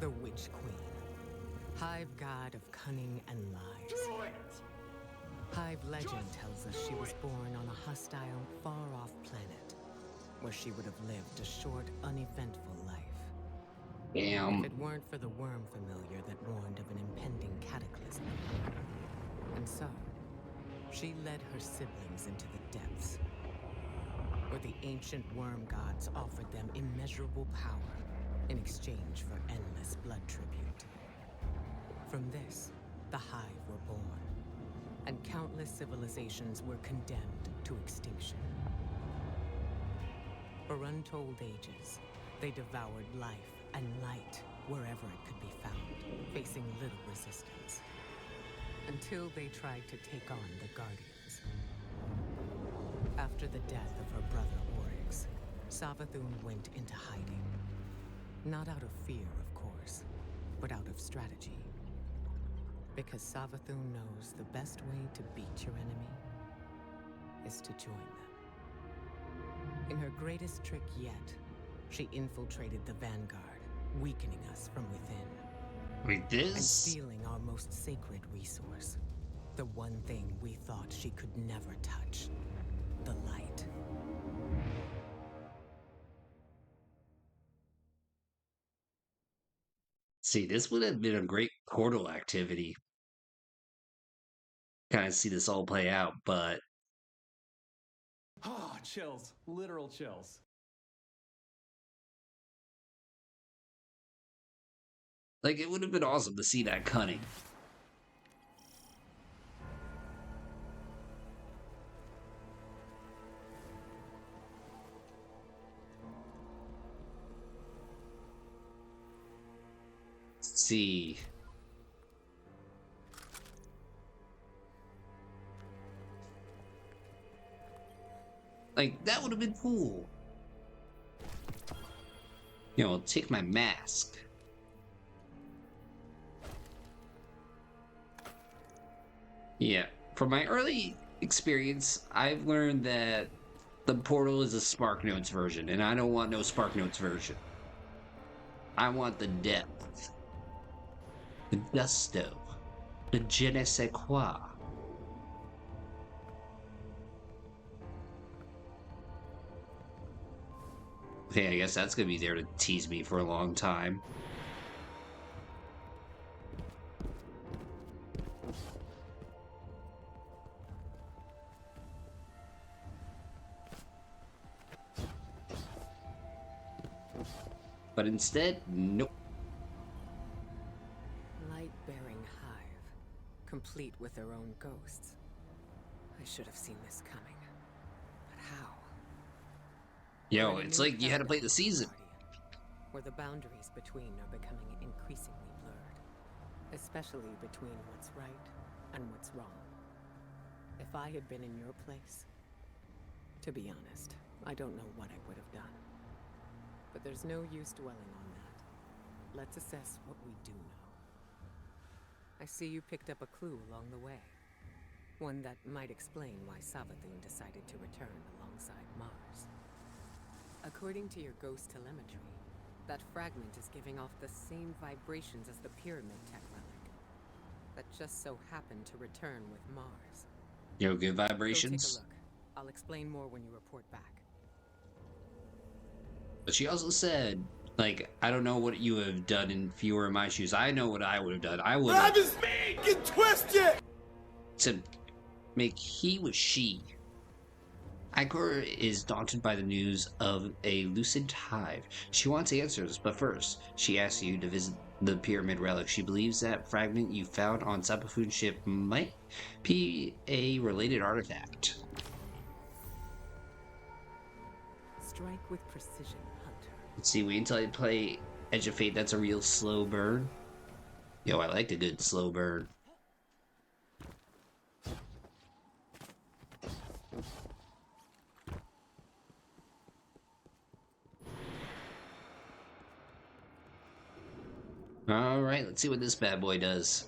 The Witch Queen. Hive god of cunning and lies. Hive legend tells us she was born on a hostile, far-off planet, where she would have lived a short, uneventful life. If Damn. it weren't for the worm familiar that warned of an impending cataclysm. And so, she led her siblings into the depths, where the ancient worm gods offered them immeasurable power in exchange for endless blood tribute. From this, the Hive were born, and countless civilizations were condemned to extinction. For untold ages, they devoured life and light wherever it could be found, facing little resistance. Until they tried to take on the Guardians. After the death of her brother Oryx, Savathun went into hiding. Not out of fear, of course, but out of strategy. Because Savathun knows the best way to beat your enemy is to join them. In her greatest trick yet, she infiltrated the Vanguard, weakening us from within. Wait, And this? stealing our most sacred resource. The one thing we thought she could never touch. The light. See, this would have been a great portal activity. Kind of see this all play out, but Ah, chills. Literal chills. like it would have been awesome to see that cunning. See. Like, that would have been cool. You know, take my mask. Yeah. From my early experience, I've learned that the portal is a Spark Notes version, and I don't want no Spark Notes version. I want the depth, the gusto, the je ne sais quoi. Okay, I guess that's gonna be there to tease me for a long time. But instead, nope. Light-bearing hive, complete with their own ghosts. I should have seen this coming. But how? Yo, We're in a it's new like you had to play the paradigm, season. Guardian, where the boundaries between are becoming increasingly blurred. Especially between what's right and what's wrong. If I had been in your place, to be honest, I don't know what I would have done. But there's no use dwelling on that. Let's assess what we do know. I see you picked up a clue along the way. One that might explain why Savathun decided to return alongside Mars. According to your ghost telemetry, that fragment is giving off the same vibrations as the pyramid tech relic. That just so happened to return with Mars. Yo, good Go take a vibrations. look. I'll explain more when you report back. But she also said, like, I don't know what you have done if you were in my shoes. I know what I would have done. I would have his meat! Get twisted! to make he with she. Igor is daunted by the news of a lucid hive. She wants answers, but first, she asks you to visit the pyramid relic. She believes that fragment you found on Sapafoon's ship might be a related artifact. Strike with precision, Hunter. Let's see, wait until I play Edge of Fate. That's a real slow burn. Yo, I like a good slow burn. Alright, let's see what this bad boy does.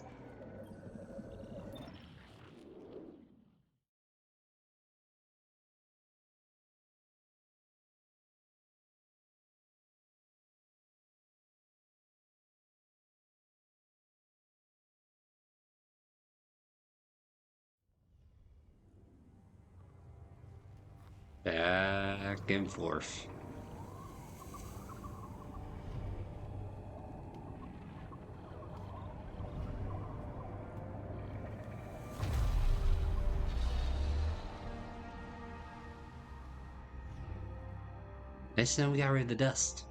Back and forth. Nice to know we got rid of the dust.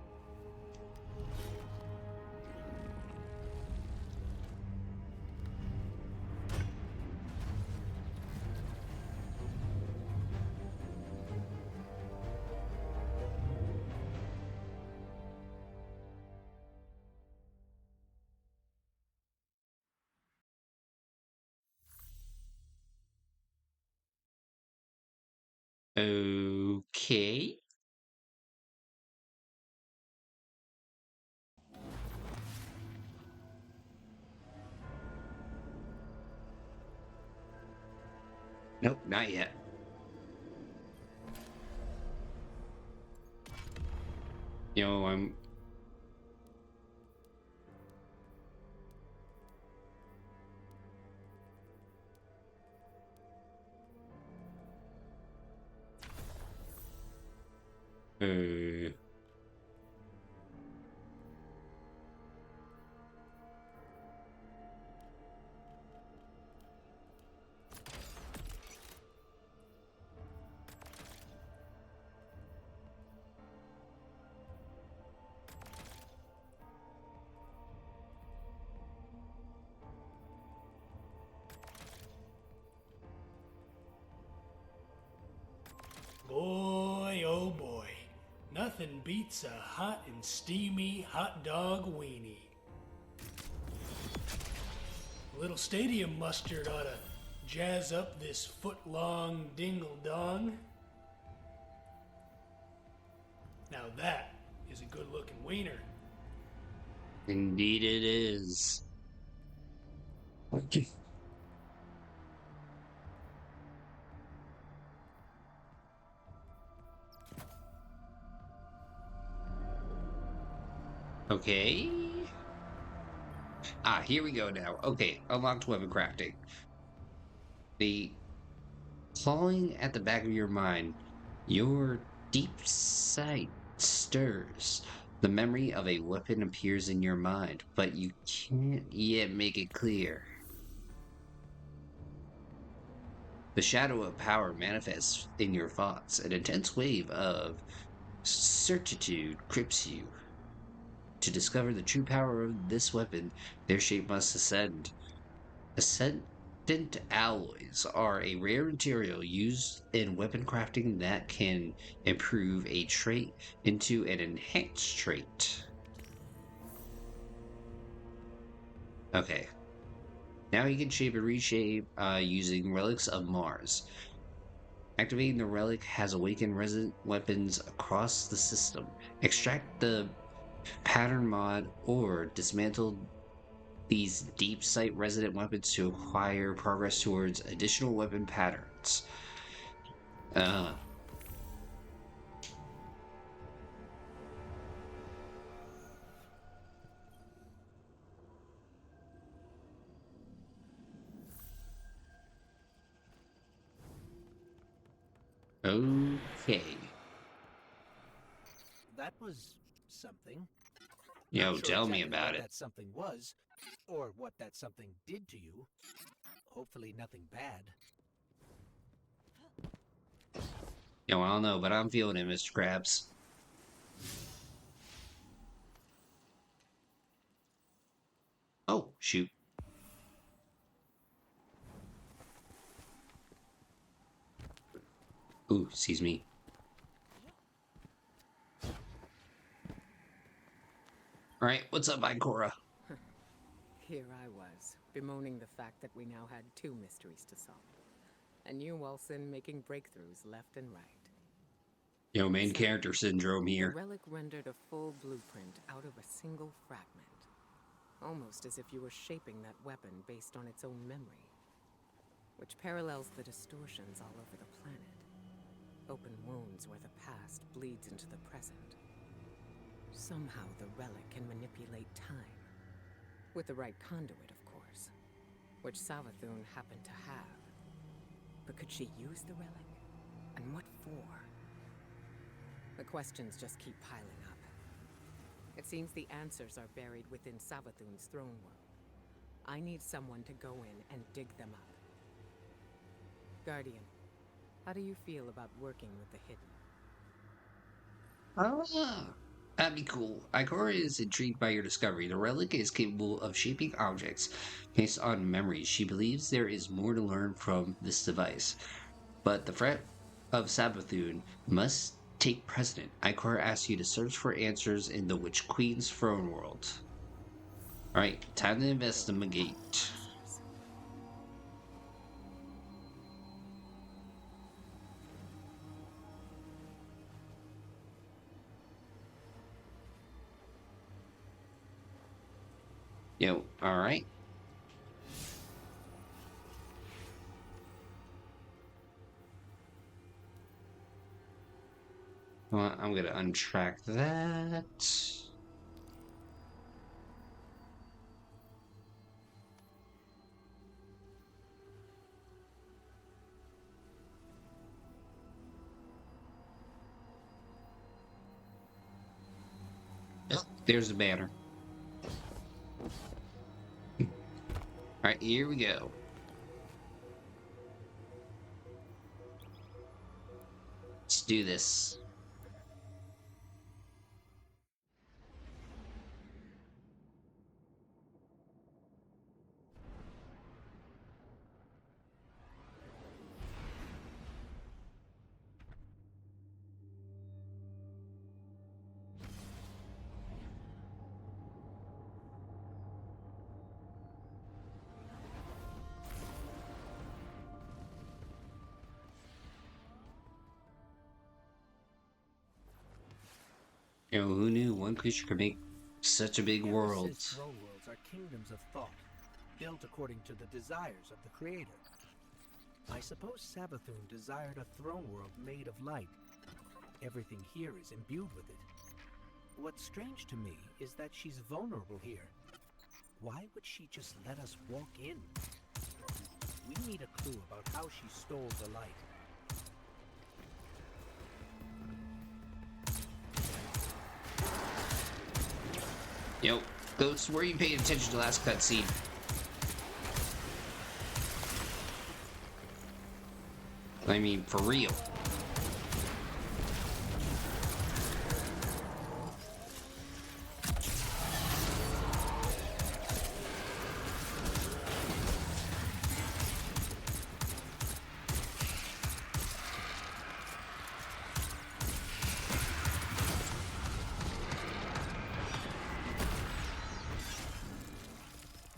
Okay. Nope, not yet. I'm uh Boy, oh boy, nothing beats a hot and steamy hot dog weenie. A little stadium mustard ought to jazz up this foot-long dingle-dong. Now that is a good-looking wiener. indeed it is. Okay. Ah, here we go now. Okay, unlocked weapon crafting. The clawing at the back of your mind, your deep sight stirs. The memory of a weapon appears in your mind, but you can't yet make it clear. The shadow of power manifests in your thoughts. An intense wave of certitude grips you. To discover the true power of this weapon, their shape must ascend. Ascendant alloys are a rare material used in weapon crafting that can improve a trait into an enhanced trait. Okay. Now you can shape and reshape using relics of Mars. Activating the relic has awakened resident weapons across the system. Extract the pattern mod or dismantle these deep sight resident weapons to acquire progress towards additional weapon patterns. Uh, okay. That was something. Yo, Not sure tell me exactly about what it. that something was, or what that something did to you. Hopefully nothing bad. Yo, I don't know, but I'm feeling it, Mr. Krabs. Oh, shoot. Ooh, excuse me. Alright, what's up, Ikora? Here I was, bemoaning the fact that we now had two mysteries to solve. And you, Wilson, making breakthroughs left and right. Yo, main So, character syndrome The here. relic rendered a full blueprint out of a single fragment. Almost as if you were shaping that weapon based on its own memory. Which parallels the distortions all over the planet. Open wounds where the past bleeds into the present. Somehow the relic can manipulate time. With the right conduit, of course. Which Savathun happened to have. But could she use the relic? And what for? The questions just keep piling up. It seems the answers are buried within Savathun's throne world. I need someone to go in and dig them up. Guardian, how do you feel about working with the hidden? Ah, that'd be cool. Ikora is intrigued by your discovery. The relic is capable of shaping objects based on memories. She believes there is more to learn from this device. But the threat of Sabathun must take precedent. Ikora asks you to search for answers in the Witch Queen's throne world. Alright, time to investigate. Answers. Yo, alright. Well, I'm gonna untrack that. Oh, there's the banner. Alright, here we go. Let's do this. You know, who knew one creature could make such a big world? Says throne worlds are kingdoms of thought, built according to the desires of the creator. I suppose Savathun desired a throne world made of light. Everything here is imbued with it. What's strange to me is that she's vulnerable here. Why would she just let us walk in? We need a clue about how she stole the light. Yo, Ghost, were you paying attention to the last cutscene? I mean, for real.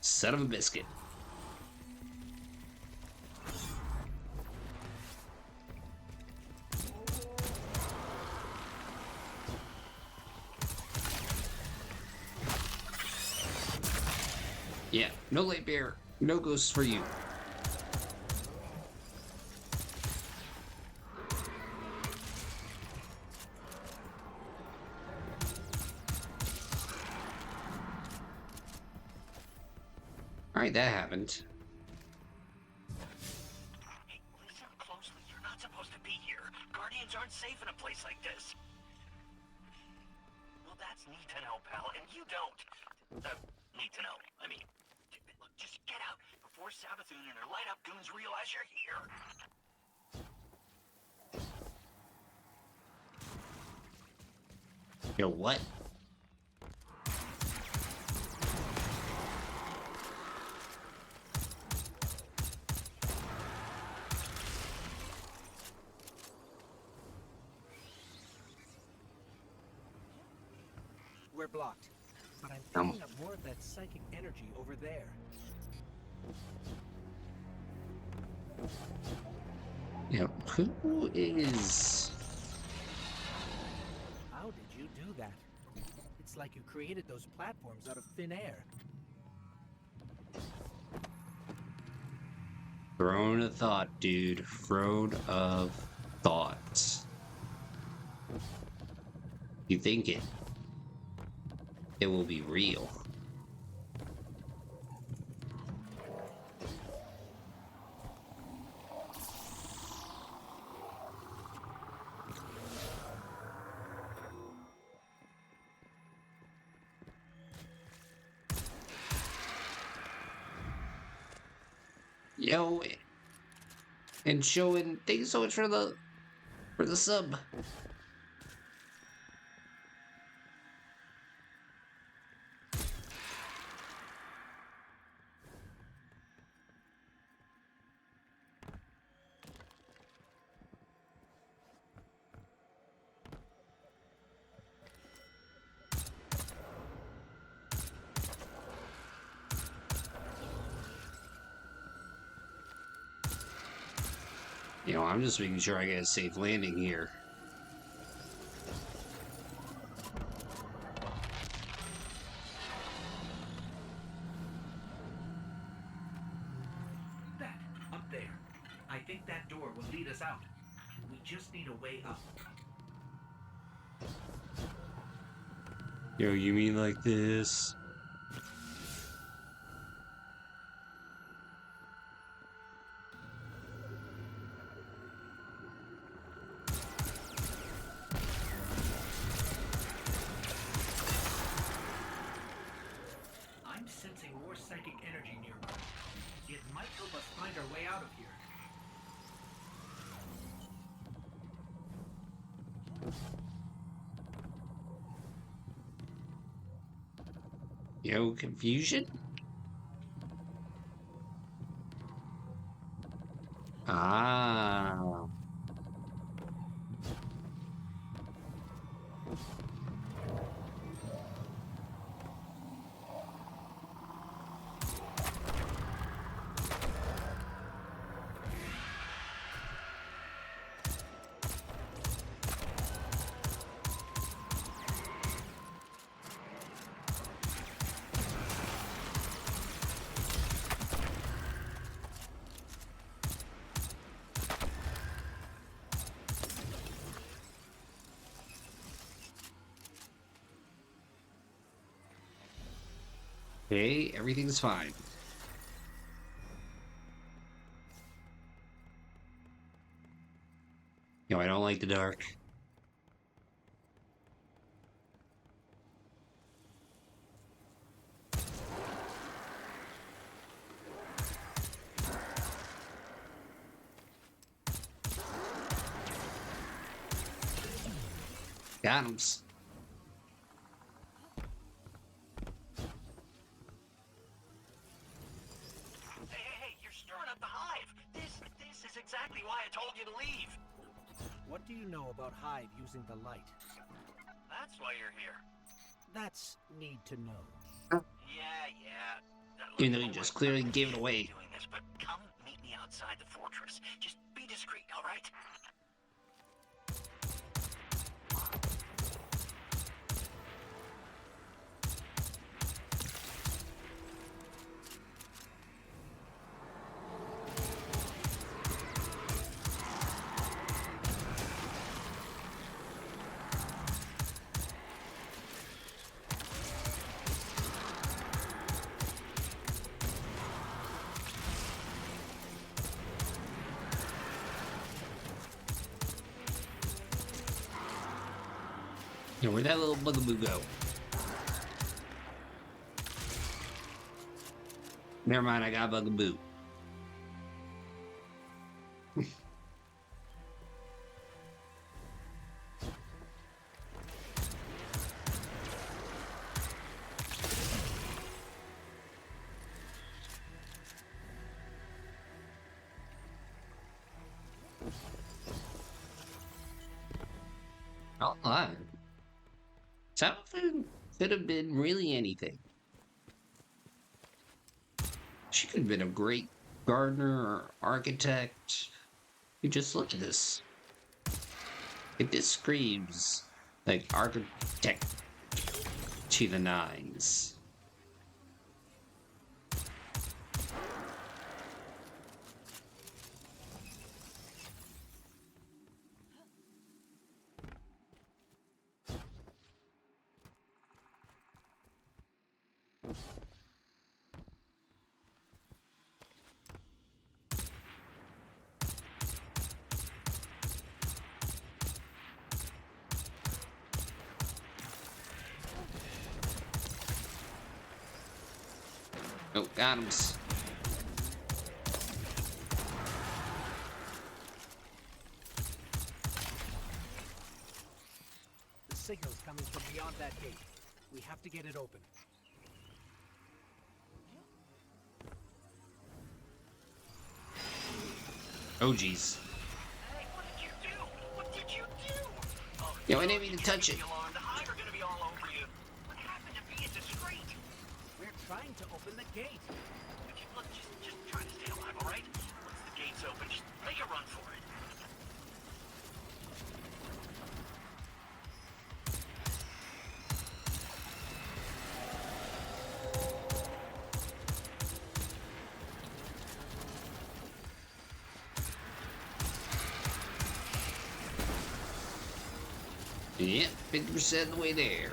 Son of a biscuit. Yeah, no light bear, no ghosts for you. Alright, that happened. Hey, listen closely. You're not supposed to be here. Guardians aren't safe in a place like this. Well, that's neat to know, pal, and you don't. Need to know. I mean, look, just get out before Savathun and her light-up goons realize you're here. Yo, what? We're blocked, but I'm picking up more of that psychic energy over there. Yo, who is... How did you do that? It's like you created those platforms out of thin air. Throne of Thought, dude. Throne of Thought. You think it will be real. You know, and showing. Thank you so much for the sub. You know, I'm just making sure I get a safe landing here. That, up there. I think that door will lead us out. We just need a way up. Yo, you mean like this? I'm sensing more psychic energy nearby. It might help us find our way out of here. Yo, confusion? Ah. Okay, everything's fine. Yo, I don't like the dark. Got 'em. Hey, you're stirring up the hive. This is exactly why I told you to leave. What do you know about Hive using the light? That's why you're here. That's need to know. Yeah. Even though you just clearly gave it away. Doing this, but come meet me outside the fortress. Just be discreet, all right? Yo, where'd that little bugaboo go? Never mind, I got bugaboo. Oh, hi. Something could have been really anything. She could have been a great gardener or architect. You just look at this. This screams like architect to the nines. Oh, got him. beyond that gate. We have to get it open. Oh, jeez. Hey, what did you do? What did you do? Oh, Yo, I didn't mean to touch it. The hive are gonna be all over you. What happened to being discreet? We're trying to open the gate. Okay, look, just try to stay alive, all right? Once the gate's open, just make a run for it. Yep, 50% of the way there.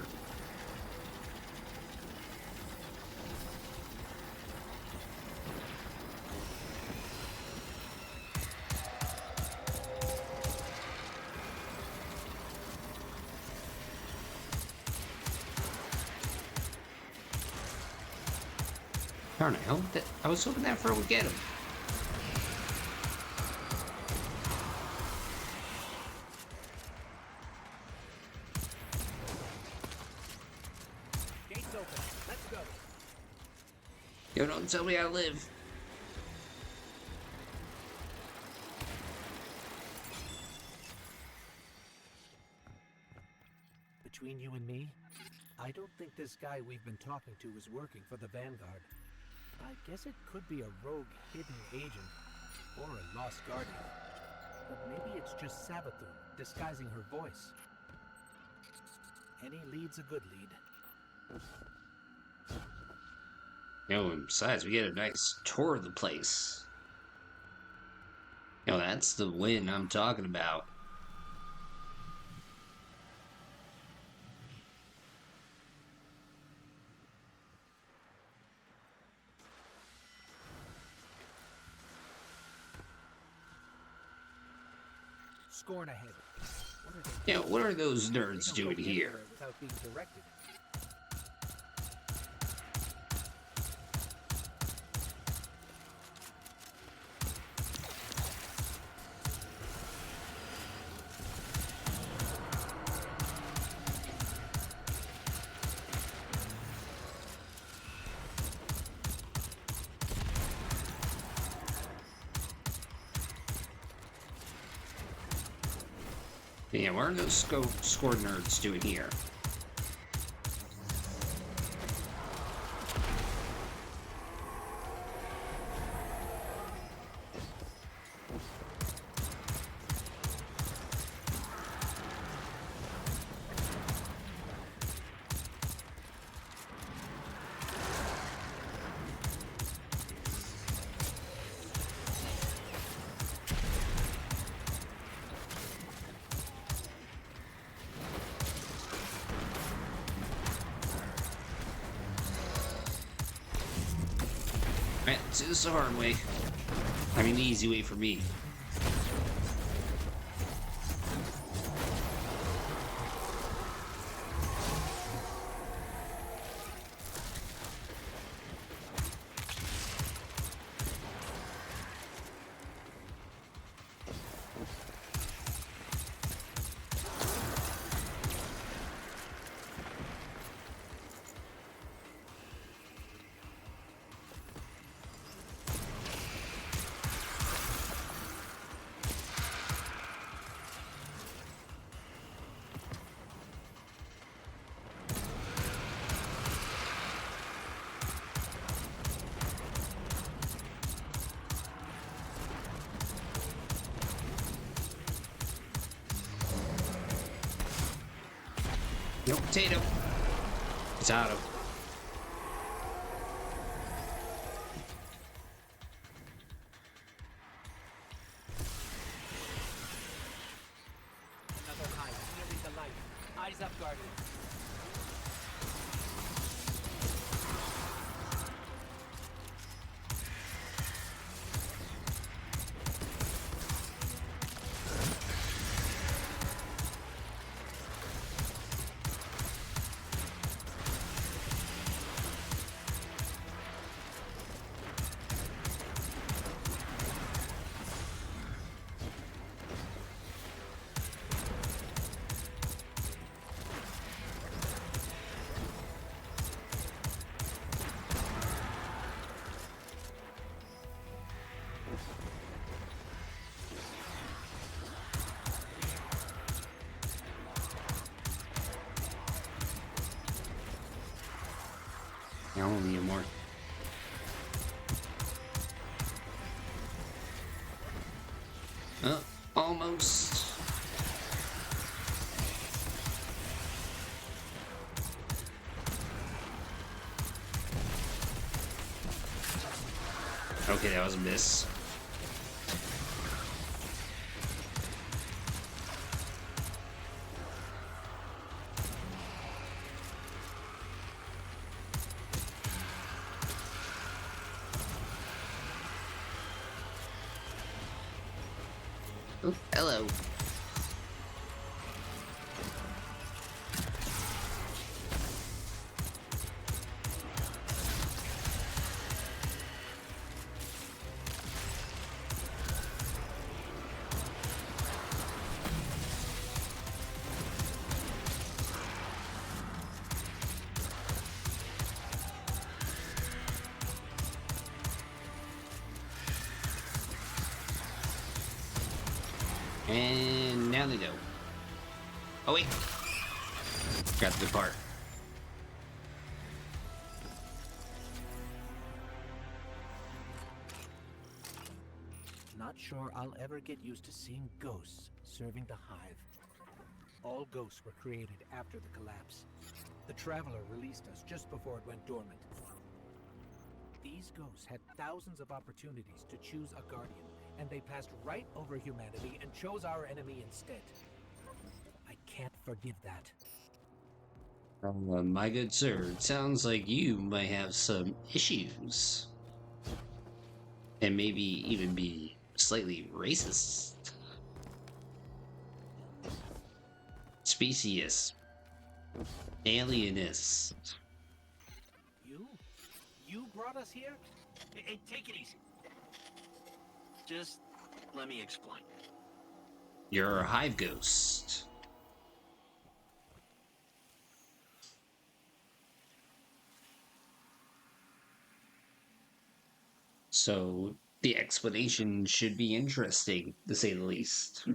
Darn it, I was hoping that fur would get him. Gate's open. Let's go. Yo, don't tell me how to live. Between you and me, I don't think this guy we've been talking to is working for the Vanguard. I guess it could be a rogue hidden agent or a lost guardian. But maybe it's just Savathun disguising her voice. Any lead's a good lead. Yo, and besides, we get a nice tour of the place. Yo, that's the win I'm talking about. Scorn ahead. Yeah, what are those nerds They don't doing go here? anywhere without being directed. Yeah, what are those score nerds doing here? Alright, let's do this the hard way. I mean, the easy way for me. No potato. Potato. Another high, nearly the light. Eyes up, Guardian. I don't need more. Almost. Okay, that was a miss. Oh, hello. And now they go. Oh wait, got the good part. Not sure I'll ever get used to seeing ghosts serving the hive. All ghosts were created after the collapse. The Traveler released us just before it went dormant. These ghosts had thousands of opportunities to choose a guardian, and they passed right over humanity and chose our enemy instead. I can't forgive that. My good sir, it sounds like you might have some issues. And maybe even be slightly racist. Specious. Alienist. You brought us here? Hey, take it easy. Just let me explain. You're a hive ghost. So the explanation should be interesting, to say the least.